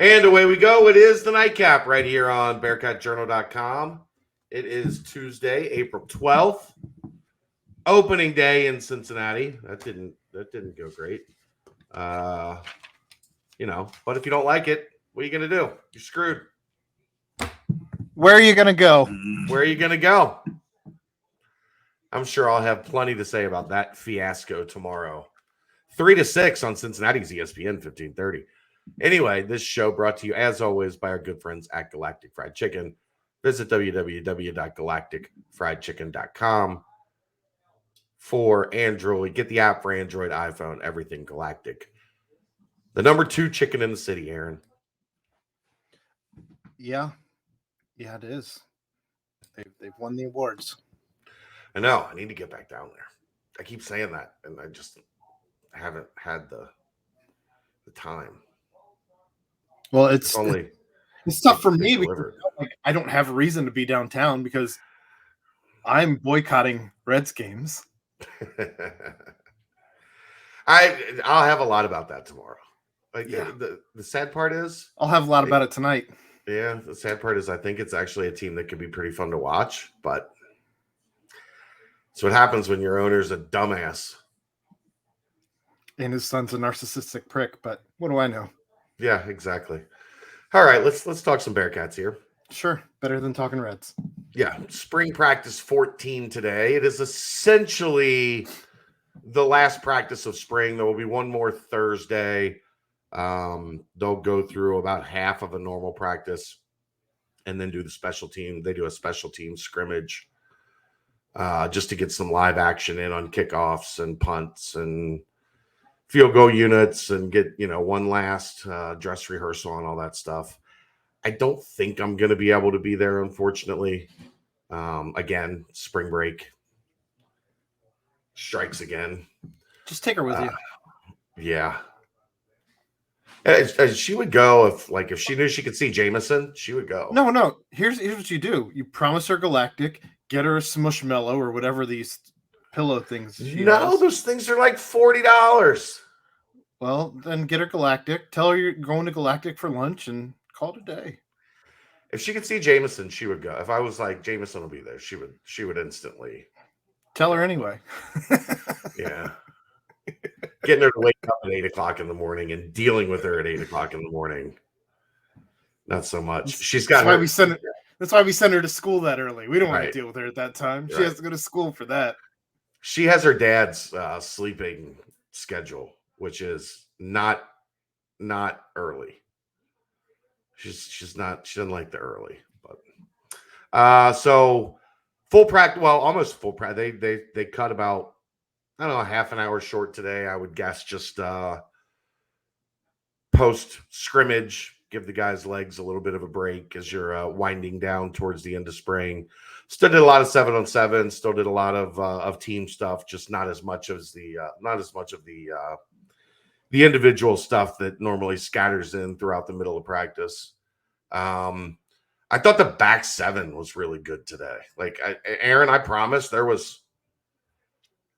And away we go. It is the nightcap right here on BearcatJournal.com. It is Tuesday, April 12th. Opening day in Cincinnati. That didn't go great. But if you don't like it, what are you gonna do? You're screwed. Where are you gonna go? Where are you gonna go? I'm sure I'll have plenty to say about that fiasco tomorrow. 3-6 on Cincinnati's ESPN 1530. Anyway, this show brought to you, as always, by our good friends at Galactic Fried Chicken. Visit www.galacticfriedchicken.com for Android. Get the app for Android, iPhone, everything Galactic. The number 2 chicken in the city, Aaron. Yeah, it is. They've won the awards. I know. I need to get back down there. I keep saying that, and I just haven't had the time. Well, it's tough for me because I don't have a reason to be downtown because I'm boycotting Reds games. I'll have a lot about that tomorrow. The sad part is I'll have a lot about it tonight. Yeah, the sad part is I think it's actually a team that could be pretty fun to watch, but it's what happens when your owner's a dumbass. And his son's a narcissistic prick, but what do I know? Yeah, exactly. All right, let's talk some Bearcats here. Sure, better than talking Reds. Yeah, spring practice 14 today. It is essentially the last practice of spring. There will be one more Thursday. They'll go through about half of a normal practice and then do the special team. They do a special team scrimmage just to get some live action in on kickoffs and punts and field goal units and get, one last dress rehearsal and all that stuff. I don't think I'm going to be able to be there, unfortunately. Again, spring break strikes again. Just take her with you. Yeah. She would go if she knew she could see Jameson, she would go. No. Here's what you do. You promise her Galactic, get her a Smushmallow or whatever these pillow things she has. Those things are like $40. Well, then get her Galactic. Tell her you're going to Galactic for lunch and call it a day. If she could see Jameson, she would go. If I was like, Jameson will be there, she would instantly. Tell her anyway. Yeah. Getting her to wake up at 8 o'clock in the morning and dealing with her at 8 o'clock in the morning. Not so much. She's got. That's why we send her to school that early. We don't want to deal with her at that time. She has to go to school for that. She has her dad's sleeping schedule, which is not early. She doesn't like the early, but so full practice. Well, almost full practice. They cut about, I don't know, half an hour short today. I would guess just post scrimmage, give the guys' legs a little bit of a break as you're winding down towards the end of spring. Still did a lot of 7-on-7. Still did a lot of team stuff. Just not as much of the individual stuff that normally scatters in throughout the middle of practice. I thought the back seven was really good today. Aaron, I promise there was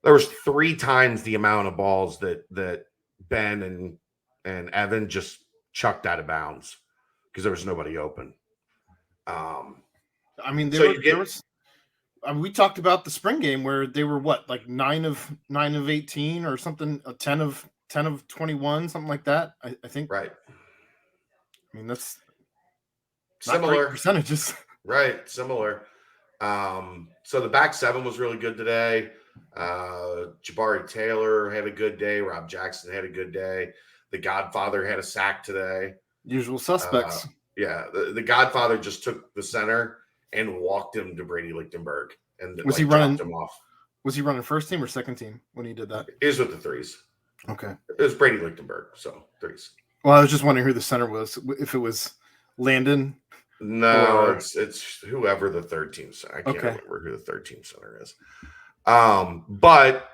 3 times the amount of balls that Ben and Evan just chucked out of bounds because there was nobody open. We talked about the spring game where they were 9 of 18 or something, 10 of 21, something like that. I think. Right. I mean, that's similar percentages. Right. Similar. So the back seven was really good today. Jabari Taylor had a good day. Rob Jackson had a good day. The Godfather had a sack today. Usual suspects. The Godfather just took the center and walked him to Brady Lichtenberg. And was he running him off? Was he running first team or second team when he did that? It was with the threes. Okay. It was Brady Lichtenberg, so threes. Well, I was just wondering who the center was. If it was Landon. No, it's whoever the third team center. I can't remember who the third team center is. But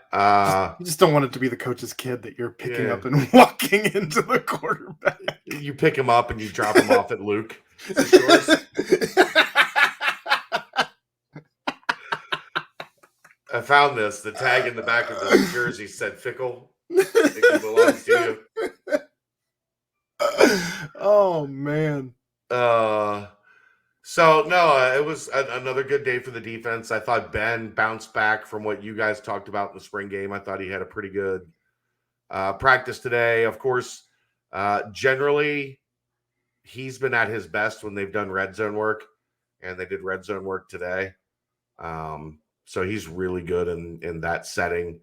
you just don't want it to be the coach's kid that you're picking up and walking into the quarterback. You pick him up and you drop him off at Luke. Is it yours? I found this. The tag in the back of the jersey said Fickle. It belongs to you. Oh man. So no, it was another good day for the defense. I thought Ben bounced back from what you guys talked about in the spring game. I thought he had a pretty good practice today. Of course, generally he's been at his best when they've done red zone work, and they did red zone work today. So he's really good in that setting.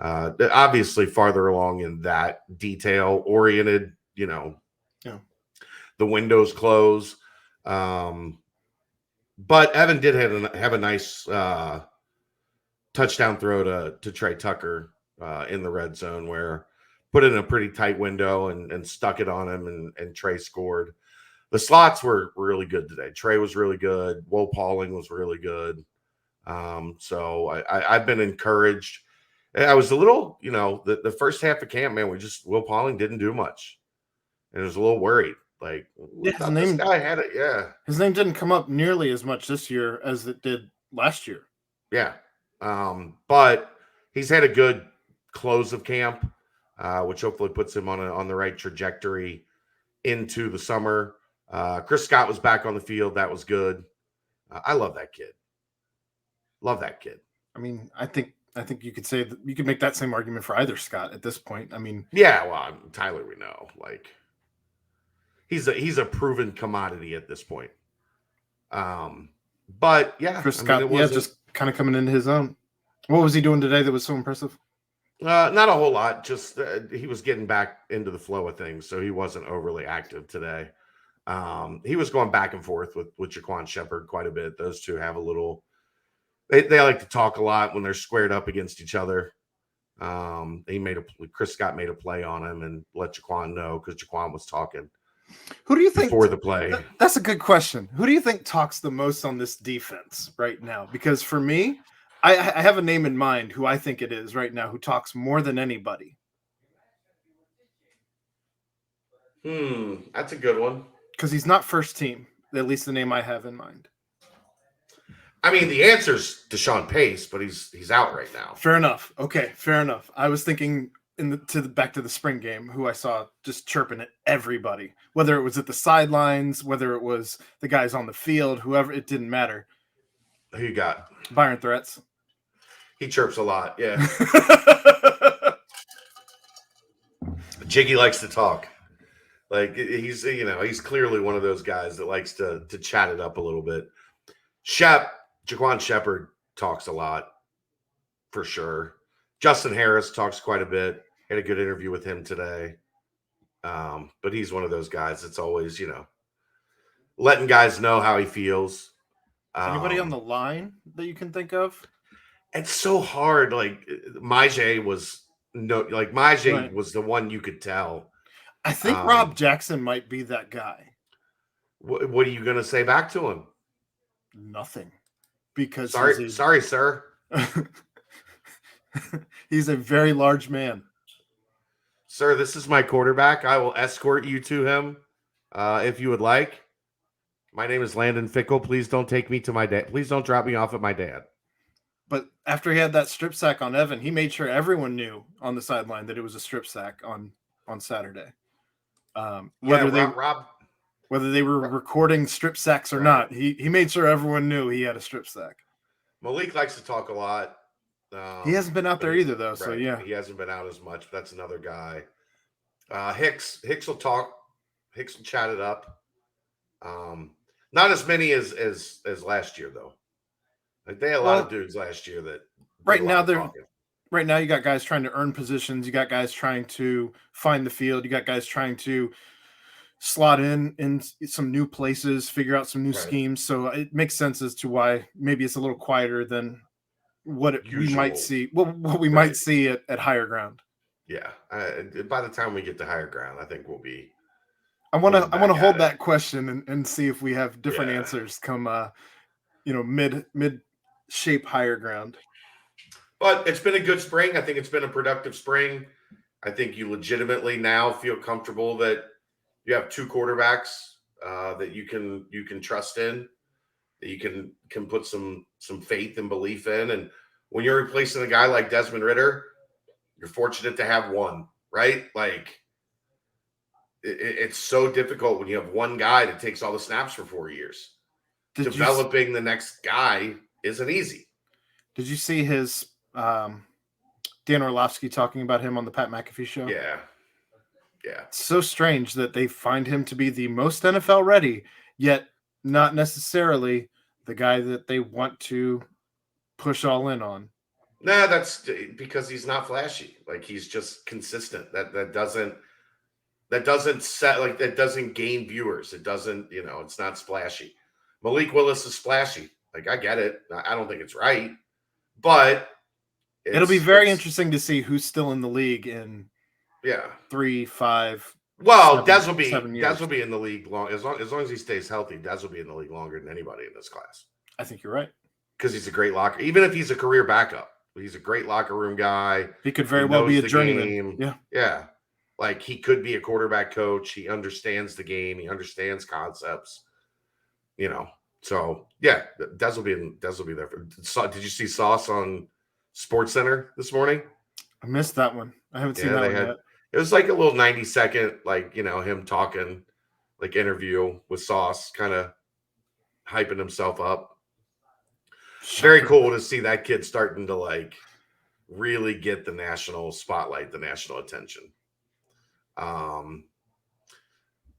Obviously farther along in that detail oriented, Yeah. the windows close. But Evan did have a nice touchdown throw to Trey Tucker in the red zone, where put it in a pretty tight window and stuck it on him, and Trey scored. The slots were really good today. Trey was really good. Will Pauling was really good. So I've been encouraged. I was a little, the first half of camp, man, Will Pauling didn't do much. And I was a little worried. Like, this guy had it. Yeah. His name didn't come up nearly as much this year as it did last year. Yeah. But he's had a good close of camp, which hopefully puts him on the right trajectory into the summer. Chris Scott was back on the field. That was good. I love that kid. Love that kid. I mean, I think you could say that you could make that same argument for either Scott at this point. I mean, yeah, well, Tyler, we know, like, he's a proven commodity at this point. But yeah, Chris Scott, just kind of coming into his own. What was he doing today that was so impressive? Not a whole lot. Just he was getting back into the flow of things, so he wasn't overly active today. He was going back and forth with Jaquan Shepard quite a bit. Those two have a little. They like to talk a lot when they're squared up against each other. Chris Scott made a play on him and let Jaquan know, because Jaquan was talking. Who do you think before the play? That's a good question. Who do you think talks the most on this defense right now? Because for me, I have a name in mind who I think it is right now, who talks more than anybody. That's a good one. Because he's not first team, at least the name I have in mind. I mean, the answer's Deshaun Pace, but he's out right now. Fair enough. Okay, fair enough. I was thinking back to the spring game, who I saw just chirping at everybody, whether it was at the sidelines, whether it was the guys on the field, whoever, it didn't matter. Who you got? Byron Threats. He chirps a lot, yeah. Jiggy likes to talk. Like, he's clearly one of those guys that likes to chat it up a little bit. Jaquan Shepard talks a lot, for sure. Justin Harris talks quite a bit. Had a good interview with him today. But he's one of those guys that's always, letting guys know how he feels. Anybody on the line that you can think of? It's so hard. Like, Majay was Right. was the one you could tell. I think Rob Jackson might be that guy. What are you going to say back to him? Nothing. Because sorry, sir. He's a very large man. Sir, this is my quarterback. I will escort you to him if you would like. My name is Landon Fickle. Please don't take me to my dad. Please don't drop me off at my dad. But after he had that strip sack on Evan, he made sure everyone knew on the sideline that it was a strip sack on Saturday. Whether they were recording strip sacks or not, he made sure everyone knew he had a strip sack. Malik likes to talk a lot. He hasn't been out there either, though. Right. So yeah, he hasn't been out as much. But that's another guy. Hicks will talk. Hicks will chat it up. Not as many as last year, though. Like, they had a lot of dudes last year that right now you got guys trying to earn positions. You got guys trying to find the field. You got guys trying to slot in some new places, figure out some new schemes. So it makes sense as to why maybe it's a little quieter than what we might see. What we might see at higher ground. Yeah. By the time we get to higher ground, I think we'll be. I want to hold that question and see if we have different answers come mid shape higher ground. But it's been a good spring. I think it's been a productive spring. I think you legitimately now feel comfortable that you have two quarterbacks that you can trust in, that you can put some faith and belief in. And when you're replacing a guy like Desmond Ridder, you're fortunate to have one, right? Like, it's so difficult when you have one guy that takes all the snaps for 4 years. Developing the next guy isn't easy. Did you see his Dan Orlovsky talking about him on the Pat McAfee show? Yeah. It's so strange that they find him to be the most NFL ready, yet not necessarily the guy that they want to push all in on. Nah, that's because he's not flashy. Like, he's just consistent. That doesn't set, like, that doesn't gain viewers. It doesn't, it's not splashy. Malik Willis is splashy. Like, I get it. I don't think it's right, but it'll be very interesting to see who's still in the league in 3, 5. Well, Dez will be in the league long as long as he stays healthy. Dez will be in the league longer than anybody in this class. I think you're right, because he's a great locker. Even if he's a career backup, he's a great locker room guy. He could very well be a journeyman. Yeah. Like, he could be a quarterback coach. He understands the game. He understands concepts. So yeah, Dez will be there. Did you see Sauce on SportsCenter this morning? I missed that one. I haven't seen that one yet. It was like a little 90-second, like, him talking, like, interview with Sauce, kind of hyping himself up. Very cool to see that kid starting to, like, really get the national spotlight, the national attention. I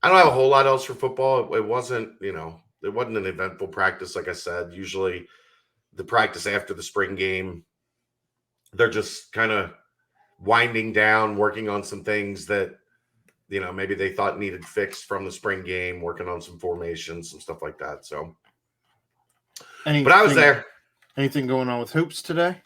don't have a whole lot else for football. It wasn't, it wasn't an eventful practice. Like I said, usually the practice after the spring game, they're just kind of winding down, working on some things that, maybe they thought needed fixed from the spring game, working on some formations, some stuff like that. So, but I was there. Anything going on with hoops today?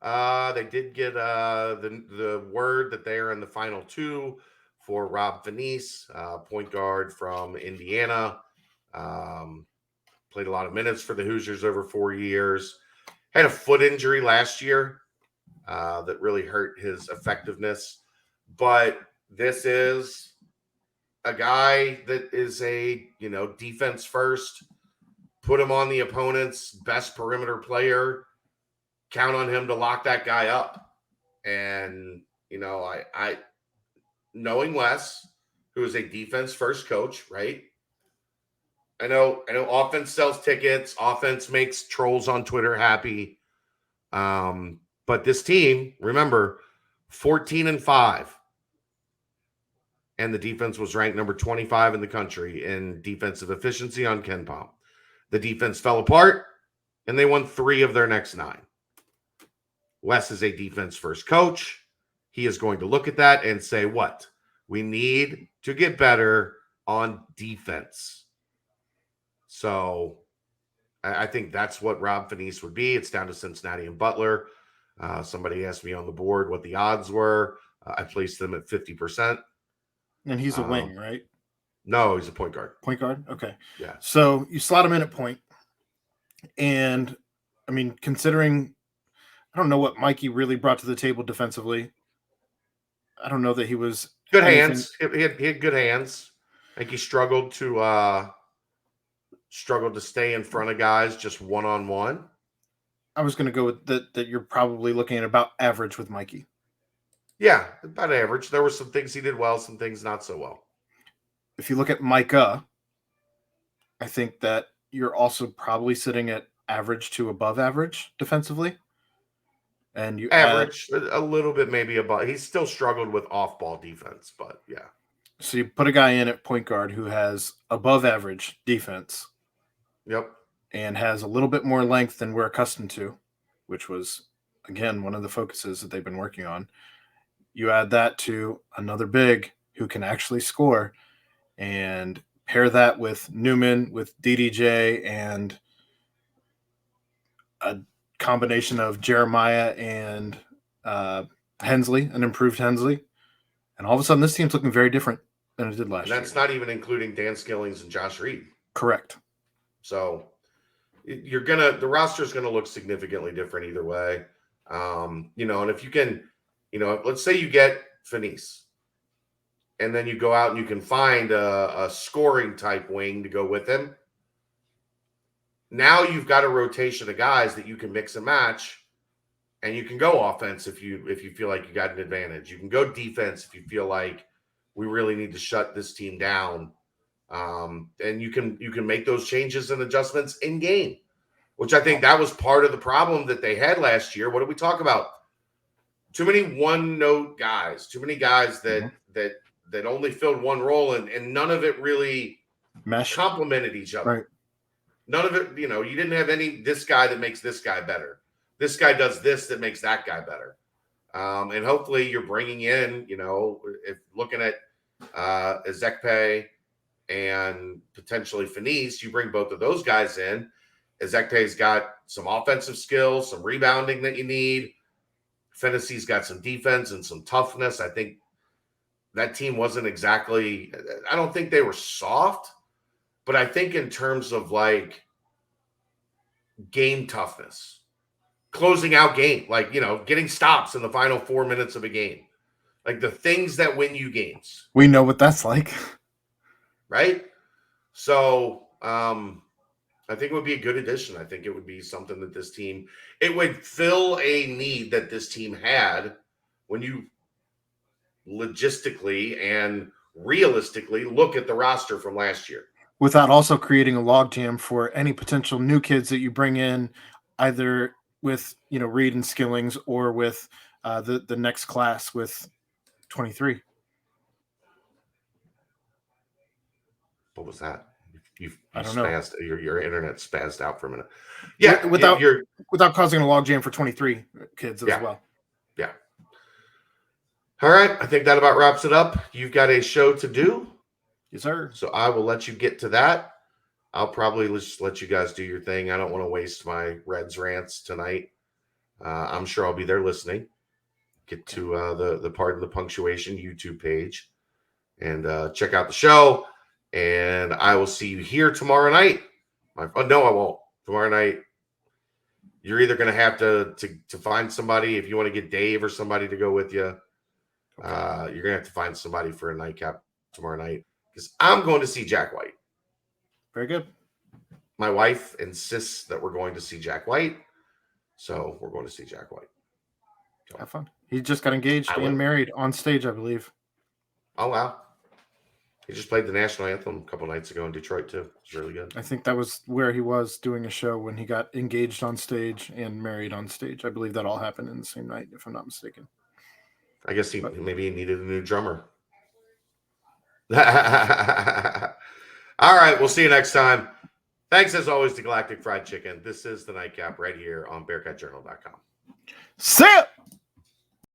They did get the word that they are in the final two for Rob Venice, point guard from Indiana. Played a lot of minutes for the Hoosiers over 4 years. Had a foot injury last year that really hurt his effectiveness. But this is a guy that is a, defense first. Put him on the opponent's best perimeter player. Count on him to lock that guy up. And, I knowing Wes, who is a defense first coach, right? I know offense sells tickets. Offense makes trolls on Twitter happy. But this team, remember, 14-5. And the defense was ranked number 25 in the country in defensive efficiency on KenPom. The defense fell apart, and they won 3 of their next 9. Wes is a defense first coach. He is going to look at that and say, what? We need to get better on defense. So I think that's what Rob Venice would be. It's down to Cincinnati and Butler. Somebody asked me on the board what the odds were. I placed them at 50%. And he's a wing, right? No, he's a point guard. Point guard? Okay. Yeah. So you slot him in at point. And, I mean, considering I don't know what Mikey really brought to the table defensively. I don't know that he was good hands. He had good hands. I think he struggled to stay in front of guys just one-on-one. I was going to go with that you're probably looking at about average with Mikey. Yeah, about average. There were some things he did well, some things not so well. If you look at Micah, I think that you're also probably sitting at average to above average defensively. And you average a little bit maybe above. He's still struggled with off-ball defense, but yeah. So you put a guy in at point guard who has above average defense. Yep. And has a little bit more length than we're accustomed to, which was, again, one of the focuses that they've been working on. You add that to another big who can actually score and pair that with Newman, with DDJ, and a combination of Jeremiah and Hensley, an improved Hensley. And all of a sudden, this team's looking very different than it did last year. That's not even including Dan Skillings and Josh Reed. Correct. So the roster's gonna look significantly different either way. And if you can, let's say you get Venice, and then you go out and you can find a scoring type wing to go with him. Now you've got a rotation of guys that you can mix and match, and you can go offense if you feel like you got an advantage. You can go defense if you feel like, we really need to shut this team down. And you can make those changes and adjustments in game, which I think that was part of the problem that they had last year. What did we talk about? Too many one-note guys, too many guys that only filled one role, and none of it really complemented each other. Right. None of it, you didn't have this guy that makes this guy better. This guy does this that makes that guy better. And hopefully you're bringing in, if looking at Ezekpe and potentially Finis, you bring both of those guys in. Ezekpe's got some offensive skills, some rebounding that you need. Finis's got some defense and some toughness. I think that team wasn't exactly – I don't think they were soft, but I think in terms of like game toughness, closing out game, like, getting stops in the final 4 minutes of a game, like the things that win you games. We know what that's like. Right? So I think it would be a good addition. I think it would be something that this team – it would fill a need that this team had when you logistically and realistically look at the roster from last year. Without also creating a logjam for any potential new kids that you bring in, either with Reed and Skillings or with the next class with 23. What was that? I don't know. Your internet spazzed out for a minute. Yeah, without causing a logjam for 23 kids as well. Yeah. All right, I think that about wraps it up. You've got a show to do. Yes, sir. So I will let you get to that. I'll probably just let you guys do your thing. I don't want to waste my Reds rants tonight. I'm sure I'll be there listening. Get to the part of the punctuation YouTube page and check out the show. And I will see you here tomorrow night. No, I won't. Tomorrow night, you're either going to have to find somebody if you want to get Dave or somebody to go with you. You're going to have to find somebody for a nightcap tomorrow night because I'm going to see Jack White. Very good. My wife insists that we're going to see Jack White, so we're going to see Jack White. So, have fun. He just got engaged and married on stage, I believe. Oh, wow. He just played the national anthem a couple nights ago in Detroit, too. It's really good. I think that was where he was doing a show when he got engaged on stage and married on stage. I believe that all happened in the same night, if I'm not mistaken. I guess maybe he needed a new drummer. All right, we'll see you next time. Thanks, as always, to Galactic Fried Chicken. This is the Nightcap right here on BearcatJournal.com. See ya!